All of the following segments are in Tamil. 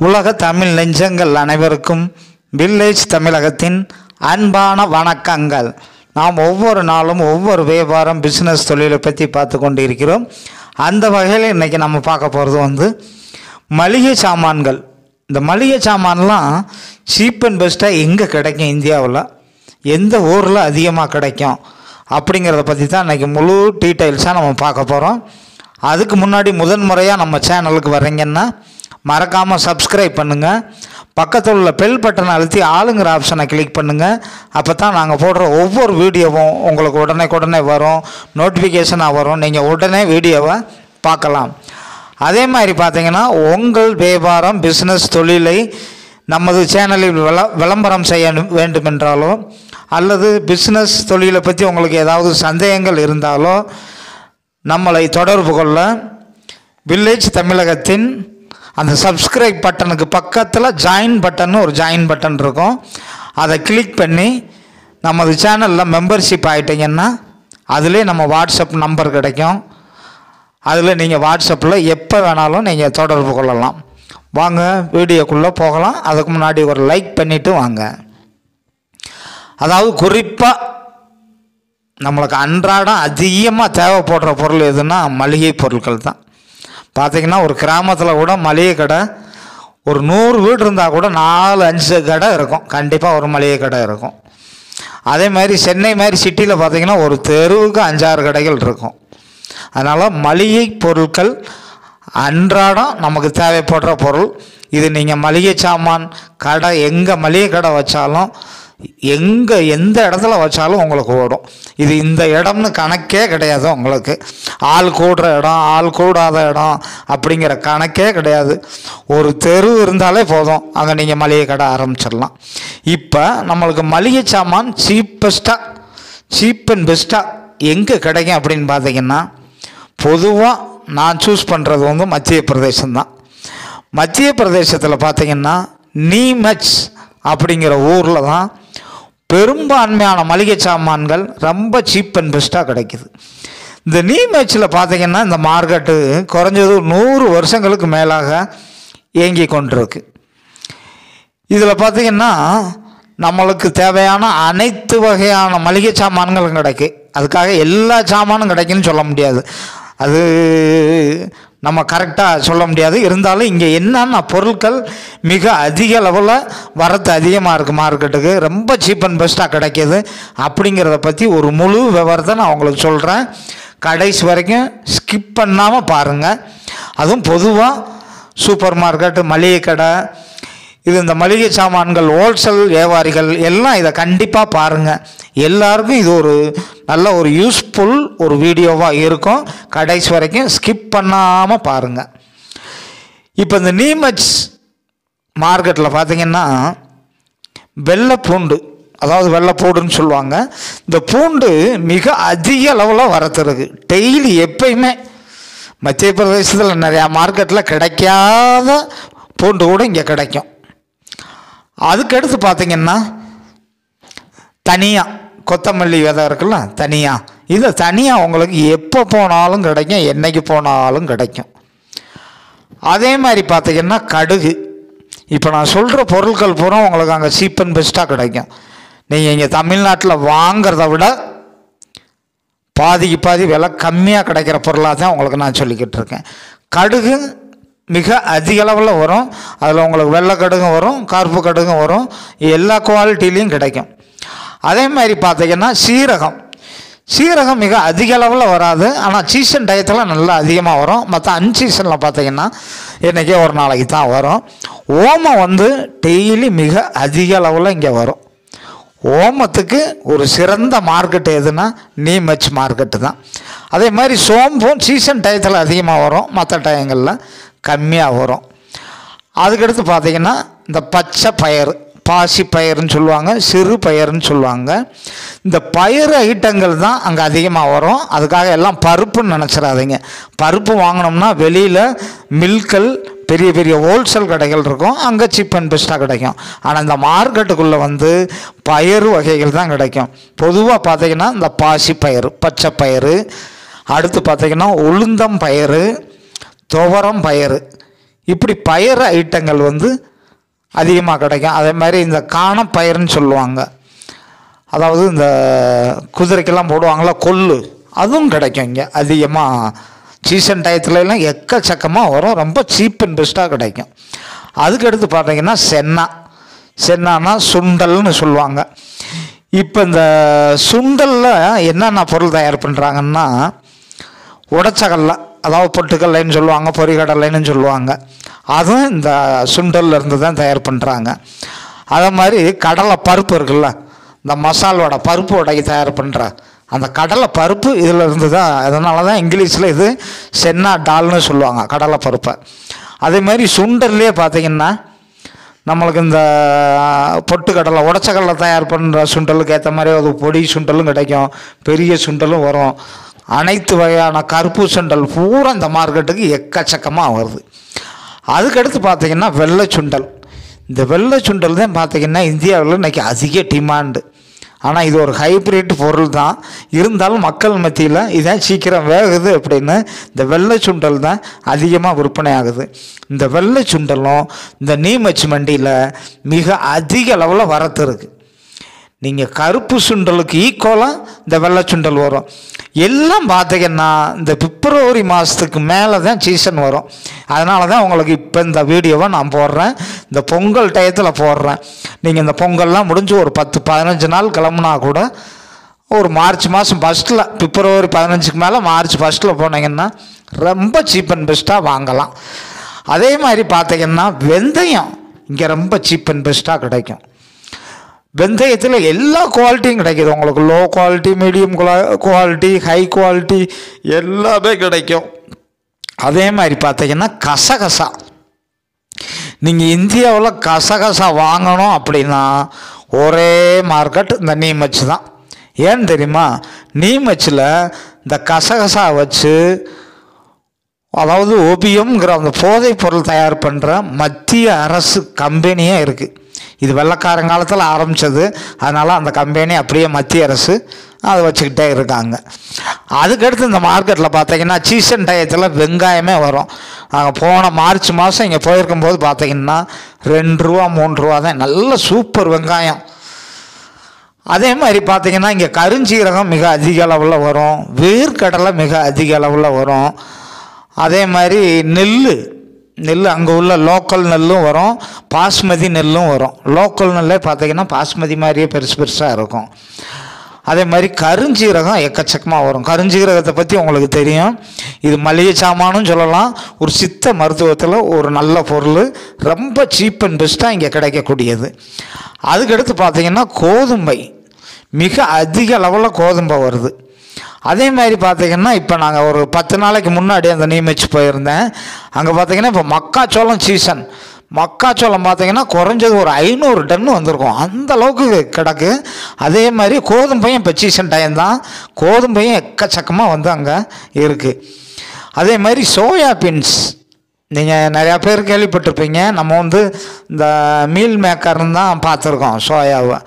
உலக தமிழ் நெஞ்சங்கள் அனைவருக்கும் வில்லேஜ் தமிழகத்தின் அன்பான வணக்கங்கள். நாம் ஒவ்வொரு நாளும் ஒவ்வொரு வியாபாரம் பிஸ்னஸ் தொழிலை பற்றி பார்த்து கொண்டு இருக்கிறோம். அந்த வகையில் இன்றைக்கி நம்ம பார்க்க போகிறது மளிகை சாமான்கள். இந்த மளிகை சாமான்லாம் சீப் அண்ட் பெஸ்ட்டாக எங்கே கிடைக்கும், இந்தியாவில் எந்த ஊரில் அதிகமாக கிடைக்கும் அப்படிங்கிறத பற்றி தான் இன்றைக்கி முழு டீட்டெயில்ஸாக நம்ம பார்க்க போகிறோம். அதுக்கு முன்னாடி முதன்முறையாக நம்ம சேனலுக்கு வர்றீங்கன்னா மறக்காமல் சப்ஸ்கிரைப் பண்ணுங்கள். பக்கத்தில் உள்ள பெல் பட்டனை அழுத்தி ஆளுங்கிற ஆப்ஷனை கிளிக் பண்ணுங்கள். அப்போ தான் நாங்கள் போடுற ஒவ்வொரு வீடியோவும் உங்களுக்கு உடனே வரும், நோட்டிஃபிகேஷனாக வரும். நீங்கள் உடனே வீடியோவை பார்க்கலாம். அதே மாதிரி பார்த்தீங்கன்னா உங்கள் வியாபாரம் பிஸ்னஸ் தொழிலை நமது சேனலில் விளம்பரம் செய்ய வேண்டுமென்றாலோ அல்லது பிஸ்னஸ் தொழிலை பற்றி உங்களுக்கு ஏதாவது சந்தேகங்கள் இருந்தாலோ நம்மளை தொடர்பு கொள்ள வில்லேஜ் தமிழகத்தின் அந்த சப்ஸ்கிரைப் பட்டனுக்கு பக்கத்தில் ஒரு ஜாயின் பட்டன் இருக்கும். அதை கிளிக் பண்ணி நமது சேனலில் மெம்பர்ஷிப் ஆகிட்டிங்கன்னா அதிலே நம்ம வாட்ஸ்அப் நம்பர் கிடைக்கும். அதில் நீங்கள் வாட்ஸ்அப்பில் எப்போ வேணாலும் நீங்கள் தொடர்பு கொள்ளலாம். வாங்க வீடியோக்குள்ளே போகலாம். அதுக்கு முன்னாடி ஒரு லைக் பண்ணிவிட்டு வாங்க. அதாவது குறிப்பாக நம்மளுக்கு அன்றாடம் அதிகமாக தேவைப்படுற பொருள் எதுன்னா மளிகை பொருட்கள் தான். பார்த்திங்கன்னா ஒரு கிராமத்தில் கூட மளிகை கடை ஒரு 100 வீடு இருந்தால் கூட 4-5 கடை இருக்கும். கண்டிப்பாக ஒரு மளிகை கடை இருக்கும். அதே மாதிரி சென்னை மாதிரி சிட்டியில் பார்த்திங்கன்னா ஒரு தெருவுக்கு 5-6 கடைகள் இருக்கும். அதனால் மளிகை பொருட்கள் அன்றாடம் நமக்கு தேவைப்படுற பொருள் இது. நீங்கள் மளிகை சாமான் கடை எங்கே மளிகை கடை வச்சாலும் எந்த இடத்துல வச்சாலும் உங்களுக்கு ஓடும். இது இந்த இடம்னு கணக்கே கிடையாது. உங்களுக்கு ஆள் கூடுற இடம் ஆள் கூடாத இடம் அப்படிங்கிற கணக்கே கிடையாது. ஒரு தெரு இருந்தாலே போதும், அங்கே நீங்கள் மளிகை கடை ஆரம்பிச்சிடலாம். இப்போ நம்மளுக்கு மளிகை சாமான் சீப் அண்ட் பெஸ்ட்டாக எங்கே கிடைக்கும் அப்படின்னு பார்த்தீங்கன்னா பொதுவாக நான் சூஸ் பண்ணுறது மத்திய பிரதேசம்தான். மத்திய பிரதேசத்தில் பார்த்திங்கன்னா நீமச் அப்படிங்கிற ஊரில் தான் பெரும்பான்மையான மளிகை சாமான்கள் ரொம்ப சீப் அண்ட் பெஸ்ட்டாக கிடைக்குது. இந்த நீமச்சில் பார்த்திங்கன்னா இந்த மார்க்கெட்டு குறைஞ்சது 100 வருஷங்களுக்கு மேலாக இயங்கி கொண்டிருக்கு. இதில் பார்த்திங்கன்னா நம்மளுக்கு தேவையான அனைத்து வகையான மளிகை சாமான்களும் கிடைக்கும். அதுக்காக எல்லா சாமானும் கிடைக்குன்னு சொல்ல முடியாது, அது நம்ம கரெக்டாக சொல்ல முடியாது. இருந்தாலும் இங்கே என்னென்ன பொருட்கள் மிக அதிக லெவலில் வரத்து அதிகமாக இருக்குது, மார்க்கெட்டுக்கு ரொம்ப சீப் அண்ட் பெஸ்ட்டாக கிடைக்கிது அப்படிங்கிறத பற்றி ஒரு முழு விவரத்தை நான் உங்களுக்கு சொல்கிறேன். கடைசி வரைக்கும் ஸ்கிப் பண்ணாமல் பாருங்கள். அதுவும் பொதுவாக சூப்பர் மார்க்கெட்டு மளிகை கடை இந்த மளிகை சாமான்கள் ஹோல்சேல் வியாபாரிகள் எல்லாம் இதை கண்டிப்பாக பாருங்கள். எல்லாருக்கும் இது ஒரு நல்ல ஒரு யூஸ்ஃபுல் ஒரு வீடியோவாக இருக்கும். கடைசி வரைக்கும் ஸ்கிப் பண்ணாமல் பாருங்கள். இப்போ இந்த நீமச் மார்க்கெட்டில் பார்த்திங்கன்னா வெள்ளைப்பூண்டு, அதாவது வெள்ளைப்பூண்டுன்னு சொல்லுவாங்க. இந்த பூண்டு மிக அதிக அளவில் வரத்து இருக்குது. டெய்லி எப்பயுமே மத்திய பிரதேசத்தில் நிறையா மார்க்கெட்டில் கிடைக்காத பூண்டு கூட இங்கே கிடைக்கும். அதுக்கடுத்து பார்த்திங்கன்னா தனியாக கொத்தமல்லி விதை இருக்குல்ல, இது தனியாக உங்களுக்கு எப்போ போனாலும் கிடைக்கும், என்றைக்கு போனாலும் கிடைக்கும். அதே மாதிரி பார்த்திங்கன்னா கடுகு. இப்போ நான் சொல்கிற பொருட்கள் பூரா உங்களுக்கு அங்கே சீப் அண்ட் பெஸ்ட்டாக கிடைக்கும். நீங்கள் இங்கே தமிழ்நாட்டில் வாங்கிறத விட பாதிக்கு பாதி விலை கம்மியாக கிடைக்கிற பொருளாக தான் உங்களுக்கு நான் சொல்லிக்கிட்டு இருக்கேன். கடுகு மிக அதிக அளவில் வரும். அதில் உங்களுக்கு வெள்ளை கடுகும் வரும், கருப்பு கடுகும் வரும், எல்லா குவாலிட்டிலையும் கிடைக்கும். அதே மாதிரி பார்த்திங்கன்னா சீரகம் மிக அதிக அளவில் வராது, ஆனால் சீசன் டயத்தில் நல்லா அதிகமாக வரும். மற்ற அன்சீசனில் பார்த்திங்கன்னா என்றைக்கே ஒரு நாளைக்கு தான் வரும். ஓமம் டெய்லி மிக அதிக அளவில் இங்கே வரும். ஓமத்துக்கு ஒரு சிறந்த மார்க்கெட்டு எதுனா நீமச் மார்க்கெட்டு தான். அதே மாதிரி சோம்பும் சீசன் டயத்தில் அதிகமாக வரும், மற்ற டயங்களில் கம்மியாக வரும். அதுக்கடுத்து பார்த்திங்கன்னா இந்த பச்சை பயிறு, பாசி பயிர்னு சொல்லுவாங்க, சிறு பயிர்னு சொல்லுவாங்க. இந்த பயிர் ஐட்டங்கள் தான் அங்கே அதிகமாக வரும். அதுக்காக எல்லாம் பருப்புன்னு நினச்சிடாதீங்க. பருப்பு வாங்கினோம்னா வெளியில் மில்கள் பெரிய பெரிய ஹோல்சேல் கடைகள் இருக்கும், அங்கே சீப் அண்ட் பெஸ்ட்டாக கிடைக்கும். ஆனால் இந்த மார்க்கெட்டுக்குள்ளே பயிறு வகைகள் தான் கிடைக்கும். பொதுவாக பார்த்திங்கன்னா இந்த பாசி பயிறு, பச்சை பயிறு, அடுத்து பார்த்திங்கன்னா உளுந்தம் பயிறு, துவரம் பயிறு, இப்படி பயிர் ஐட்டங்கள் வந்து அதிகமாக கிடைக்கும். அதே மாதிரி இந்த காணப்பயிர்னு சொல்லுவாங்க, அதாவது இந்த குதிரைக்கெல்லாம் போடுவாங்களா கொள்ளு, அதுவும் கிடைக்கும் இங்கே அதிகமாக. சீசன் டயத்துலலாம் எக்கச்சக்கமாக வரும், ரொம்ப சீப் அண்ட் பெஸ்ட்டாக கிடைக்கும். அதுக்கடுத்து பார்த்தீங்கன்னா சென்னானா சுண்டல்னு சொல்லுவாங்க. இப்போ இந்த சுண்டலில் என்னென்ன பொருள் தயார் பண்ணுறாங்கன்னா, உடச்சக்கடலை, அதாவது பொட்டுக்கடலைன்னு சொல்லுவாங்க, பொரிகடலைன்னு சொல்லுவாங்க, அதுவும் இந்த சுண்டல்ல இருந்து தான் தயார் பண்ணுறாங்க. அதே மாதிரி கடலை பருப்பு இருக்குல்ல, இந்த மசால் வடை, பருப்பு வடைக்கு தயார் பண்ணுற அந்த கடலை பருப்பு இதில் இருந்து தான். அதனால தான் இங்கிலீஷில் இது சென்னா டால்னு சொல்லுவாங்க, கடலை பருப்பை. அதே மாதிரி சுண்டல்லே பார்த்திங்கன்னா நம்மளுக்கு இந்த பொட்டுக்கடலை, உடச்சக்கடலை தயார் பண்ணுற சுண்டலுக்கு ஏற்ற மாதிரி அது பொடி சுண்டலும் கிடைக்கும், பெரிய சுண்டலும் வரும். அனைத்து வகையான கருப்பு சுண்டல் பூரா இந்த மார்க்கெட்டுக்கு எக்கச்சக்கமாக வருது. அதுக்கடுத்து பார்த்திங்கன்னா வெள்ளை சுண்டல். இந்த வெள்ளை சுண்டல் தான் பார்த்திங்கன்னா இந்தியாவில் இன்றைக்கி அதிக டிமாண்டு. ஆனால் இது ஒரு ஹைப்ரிட் பொருள் தான், இருந்தாலும் மக்கள் மத்தியில் இதான் சீக்கிரம் வேகுது அப்படின்னு இந்த வெள்ளை சுண்டல் தான் அதிகமாக விற்பனை ஆகுது. இந்த வெள்ளை சுண்டலும் இந்த நீமச்சு மண்டியில் மிக அதிக அளவில் வரத்து இருக்குது. நீங்கள் கருப்பு சுண்டலுக்கு ஈக்குவலாக இந்த வெள்ளை சுண்டல் வரும். எல்லாம் பார்த்திங்கன்னா இந்த பிப்ரவரி மாதத்துக்கு மேலே தான் சீசன் வரும். அதனால தான் உங்களுக்கு இப்போ இந்த வீடியோவை நான் போடுறேன், இந்த பொங்கல் டயத்தில் போடுறேன். நீங்கள் இந்த பொங்கல்லாம் முடிஞ்சு ஒரு 10-15 நாள் கிளம்புனா கூட ஒரு மார்ச் மாதம் ஃபஸ்ட்டில், பிப்ரவரி 15க்கு மேலே மார்ச் ஃபஸ்ட்டில் போனீங்கன்னா ரொம்ப சீப் அண்ட் பெஸ்ட்டாக வாங்கலாம். அதே மாதிரி பார்த்திங்கன்னா வெந்தயம் இங்கே ரொம்ப சீப் அண்ட் பெஸ்ட்டாக கிடைக்கும். வெந்தயத்தில் எல்லா குவாலிட்டியும் கிடைக்கிது உங்களுக்கு, low quality, medium quality, high quality எல்லாமே கிடைக்கும். அதே மாதிரி பார்த்திங்கன்னா கசகசா, நீங்கள் இந்தியாவில் கசகசா வாங்கணும் அப்படின்னா ஒரே மார்க்கெட் இந்த நீமச்சு தான். ஏன்னு தெரியுமா, நீமச்சில் இந்த கசகசா வச்சு, அதாவது ஓபியம்ங்கிற அந்த போதைப் பொருள் தயார் பண்ணுற மத்திய அரசு கம்பெனியே இருக்குது. இது வெள்ளைக்காரங்காலத்தில் ஆரம்பித்தது, அதனால் அந்த கம்பெனி அப்படியே மத்திய அரசு அதை வச்சுக்கிட்டே இருக்காங்க. அதுக்கடுத்து இந்த மார்க்கெட்டில் பார்த்திங்கன்னா சீசன் டயத்தில் வெங்காயமே வரும். நாங்கள் போன மார்ச் மாதம் இங்கே போயிருக்கும்போது பார்த்திங்கன்னா 2 ரூபா 3 ரூபா தான், நல்ல சூப்பர் வெங்காயம். அதே மாதிரி பார்த்திங்கன்னா இங்கே கருஞ்சீரகம் மிக அதிக அளவில் வரும், வேர்க்கடலை மிக அதிக அளவில் வரும். அதே மாதிரி நெல் அங்கே உள்ள லோக்கல் நெல்லும் வரும், பாஸ்மதி நெல்லும் வரும். லோக்கல் நெல்லே பார்த்திங்கன்னா பாஸ்மதி மாதிரியே பெருசாக இருக்கும். அதே மாதிரி கருஞ்சீரகம் எக்கச்சக்கமாக வரும். கருஞ்சீரகத்தை பற்றி உங்களுக்கு தெரியும், இது மளிகை சாமானும் சொல்லலாம், ஒரு சித்த மருத்துவத்தில் ஒரு நல்ல பொருள், ரொம்ப சீப் அண்ட் பெஸ்ட்டாக இங்கே கிடைக்கக்கூடியது. அதுக்கடுத்து பார்த்திங்கன்னா கோதுமை, மிக அதிக அளவில் கோதுமை வருது. அதே மாதிரி பார்த்திங்கன்னா இப்போ நாங்கள் ஒரு 10 நாளைக்கு முன்னாடி அந்த நீமச்சு போயிருந்தேன். அங்கே பார்த்திங்கன்னா இப்போ மக்காச்சோளம் சீசன். மக்காச்சோளம் பார்த்திங்கன்னா குறைஞ்சது ஒரு 500 டன் வந்திருக்கும், அந்த அளவுக்கு கிடக்கு. அதே மாதிரி கோதுமையும் இப்போ சீசன் டைம் தான், கோதுமையும் எக்கச்சக்கமாக வந்து அங்கே இருக்குது. அதே மாதிரி சோயா பீன்ஸ் நீங்கள் நிறையா பேர் கேள்விப்பட்டிருப்பீங்க. நம்ம வந்து இந்த மீல் மேக்கர்னு தான் பார்த்துருக்கோம் சோயாவை.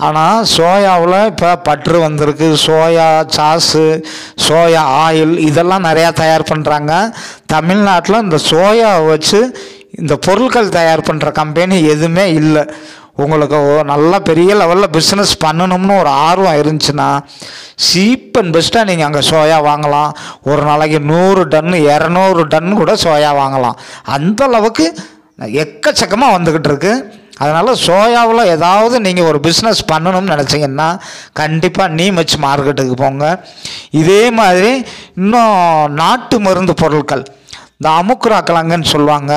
ஆனால் சோயாவில் இப்போ பட்ரு வந்திருக்கு, சோயா சாஸு, சோயா ஆயில் இதெல்லாம் நிறையா தயார் பண்ணுறாங்க. தமிழ்நாட்டில் இந்த சோயாவை வச்சு இந்த பொருட்கள் தயார் பண்ணுற கம்பெனி எதுவுமே இல்லை. உங்களுக்கு நல்லா பெரிய லெவலில் பிஸ்னஸ் பண்ணணும்னு ஒரு ஆர்வம் இருந்துச்சுன்னா சீப் அண்ட் பெஸ்ட்டாக நீங்கள் அங்கே சோயா வாங்கலாம். ஒரு நாளைக்கு 100 டன் 200 டன் கூட சோயா வாங்கலாம். அந்த அளவுக்கு எக்கச்சக்கமாக வந்துக்கிட்டு இருக்கு. அதனால் சோயாவில் ஏதாவது நீங்கள் ஒரு பிஸ்னஸ் பண்ணணும்னு நினச்சிங்கன்னா கண்டிப்பாக நீமச்சு மார்க்கெட்டுக்கு போங்க. இதே மாதிரி இன்னும் நாட்டு மருந்து பொருட்கள், இந்த அமுக்குரா கிழங்குன்னு சொல்லுவாங்க,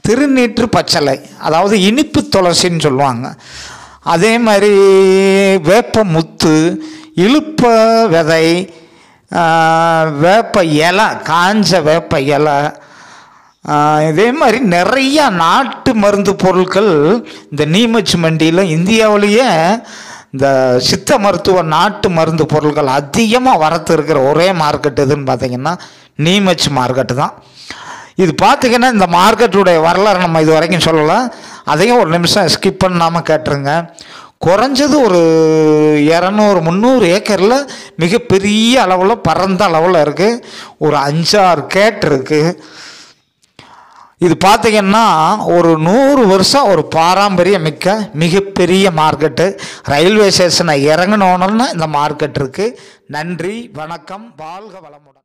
திருநீற்று பச்சளை, அதாவது இனிப்பு துளசின்னு சொல்லுவாங்க. அதே மாதிரி வேப்ப முத்து, இழுப்ப விதை, வேப்ப இலை, காஞ்ச வேப்ப இலை, இதே மாதிரி நிறையா நாட்டு மருந்து பொருட்கள் இந்த நீமச்சு மண்டியில் இந்தியாவிலேயே இந்த சித்த மருத்துவ நாட்டு மருந்து பொருட்கள் அதிகமாக வரத்து இருக்கிற ஒரே மார்க்கெட் எதுன்னு பார்த்திங்கன்னா நீமச்சு மார்க்கெட்டு தான். இது பார்த்திங்கன்னா இந்த மார்க்கெட்டுடைய வரலாறு நம்ம இது வரைக்கும் சொல்லலாம், அதையும் ஒரு நிமிஷம் ஸ்கிப் பண்ணாமல் கேட்டுருங்க. குறைஞ்சது ஒரு 200-300 ஏக்கரில் மிகப்பெரிய அளவில் பரந்த அளவில் இருக்குது. ஒரு 5-6 கேட் இருக்குது. இது பார்த்திங்கன்னா ஒரு 100 வருஷம் ஒரு பாரம்பரிய மிகப்பெரிய மார்க்கெட்டு. ரயில்வே ஸ்டேஷனை இறங்கினோன்னா இந்த மார்க்கெட் இருக்குது. நன்றி, வணக்கம், வாழ்க வளமுடன்.